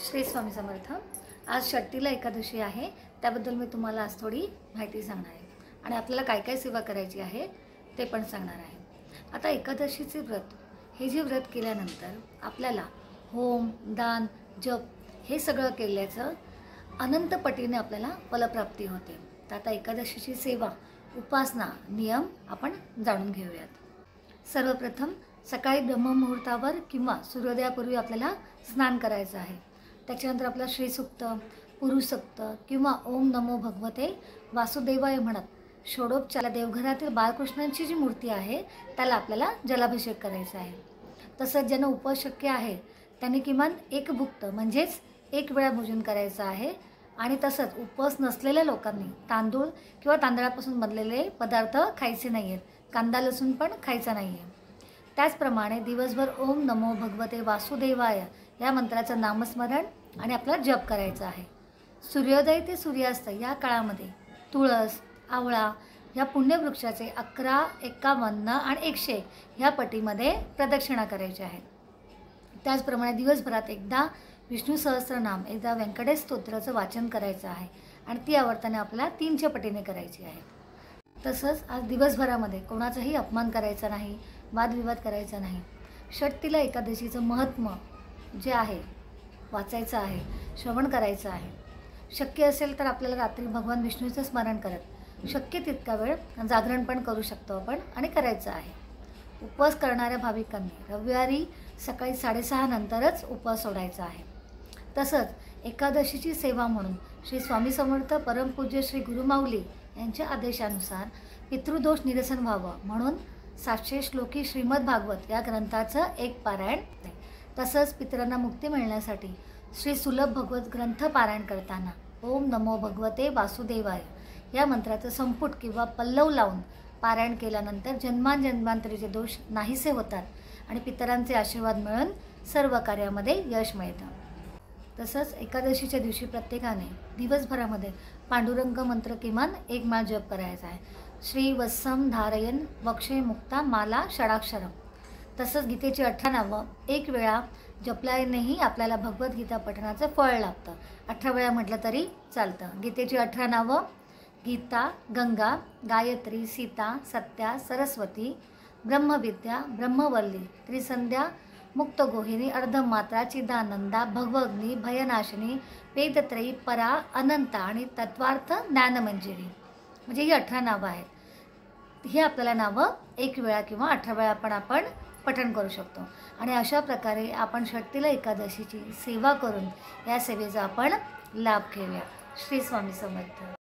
श्री स्वामी समर्थ। आज षट्टिला एकादशी आहे, त्याबद्दल मी तुम्हाला आज थोडी माहिती सांगणार आहे आणि आपल्याला काय काय सेवा करायची आहे ते पण सांगणार आहे। आता एकादशीचे व्रत हे जे व्रत केल्यानंतर आपल्याला होम, दान, जप हे सगळं केल्याचं अनंत पटीने आपल्याला फलप्राप्ती होते। तर आता एकादशीची सेवा, उपासना, नियम आपण जाणून घेऊयात। सर्वप्रथम सकाळी ब्रह्ममुहूर्तावर किंवा सूर्योदयापूर्वी आपल्याला स्नान करायचं आहे। त्याच्यानंतर आपला श्रीसूक्त, पुरुषसूक्त किंवा ओम नमो भगवते वासुदेवाय म्हणत षोडोपचार देवघरातील बाळकृष्णांची जी मूर्ती आहे त्याला आपल्याला जलाभिषेक करायचा आहे। तसंच ज्यांना उपवास शक्य आहे त्यांनी किमान एक भुक्त म्हणजेच एक वेळा भोजन करायचं आहे। आणि तसंच उपवास नसलेल्या लोकांनी तांदूळ किंवा तांदळापासून बनलेले पदार्थ खायचे नाही आहेत, कांदा लसूण पण खायचा नाही आहे। त्याचप्रमाणे दिवसभर ओम नमो भगवते वासुदेवाय या मंत्राचं नामस्मरण आणि आपला जप करायचा आहे। सूर्योदय ते सूर्यास्त या काळामध्ये तुळस, आवळा या पुण्यवृक्षाचे 11, 51 आणि 101 ह्या पटीमध्ये प्रदक्षिणा करायची आहे। त्याचप्रमाणे दिवसभरात एकदा विष्णू सहस्त्रनाम, एकदा व्यंकटेश स्तोत्राचं वाचन करायचं आहे आणि ती आवर्तने आपल्याला 3च्या पटीने करायची आहे। तसंच आज दिवसभरामध्ये कोणाचाही अपमान करायचा नाही, वादविवाद करायचा नाही। षट्टिला एकादशीचं महत्त्व जे आहे वाचायचं आहे, श्रवण करायचं आहे। शक्य असेल तर आपल्याला रात्री भगवान विष्णूचं स्मरण करत शक्य तितका वेळ जागरण पण करू शकतो आपण आणि करायचं आहे। उपवास करणाऱ्या भाविकांनी रविवारी सकाळी 6:30 नंतरच उपवास सोडायचा आहे। तसंच एकादशीची सेवा म्हणून श्री स्वामी समर्थ परमपूज्य श्री गुरुमाऊली यांच्या आदेशानुसार पितृदोष निरसन व्हावं म्हणून 700 श्लोकी श्रीमद भागवत या ग्रंथाचं एक पारायण। तसंच पितरांना मुक्ती मिळण्यासाठी श्री सुलभ भगवत ग्रंथ पारायण करताना ओम नमो भगवते वासुदेवाय या मंत्राचं संपुट किंवा पल्लव लावून पारायण केल्यानंतर जन्मांतरीचे दोष नाहीसे होतात आणि पितरांचे आशीर्वाद मिळून सर्व कार्यामध्ये यश मिळतं। तसंच एकादशीच्या दिवशी प्रत्येकाने दिवसभरामध्ये पांडुरंग मंत्र किमान 1 माळ जप करायचा आहे। श्री वत्सम धारयन वक्षे मुक्ता माला षडाक्षरम। तसंच गीतेची 18 नावं 1 वेळा जपल्यानेही आपल्याला भगवद्गीता पठणाचं फळ लाभतं। 18 वेळा म्हटलं तरी चालतं। गीतेची 18 नावं गीता, गंगा, गायत्री, सीता, सत्या, सरस्वती, ब्रह्मविद्या, ब्रह्मवल्ली, त्रिसंध्या, मुक्तगोहिनी, अर्धमात्रा, चिदानंदा, भगवग्नी, भयनाशिनी, वेदत्रयी, परा, अनंता आणि तत्वार्थ ज्ञानमंजिरी। म्हणजे ही 18 नावं आहेत। ही आपल्याला नावं 1 वेळा किंवा 18 वेळा आपण पठण करू शकतो आणि अशा प्रकारे आपण षट्टिला एकादशीची सेवा करून या सेवेचा आपण लाभ घेऊया। श्री स्वामी समर्थ।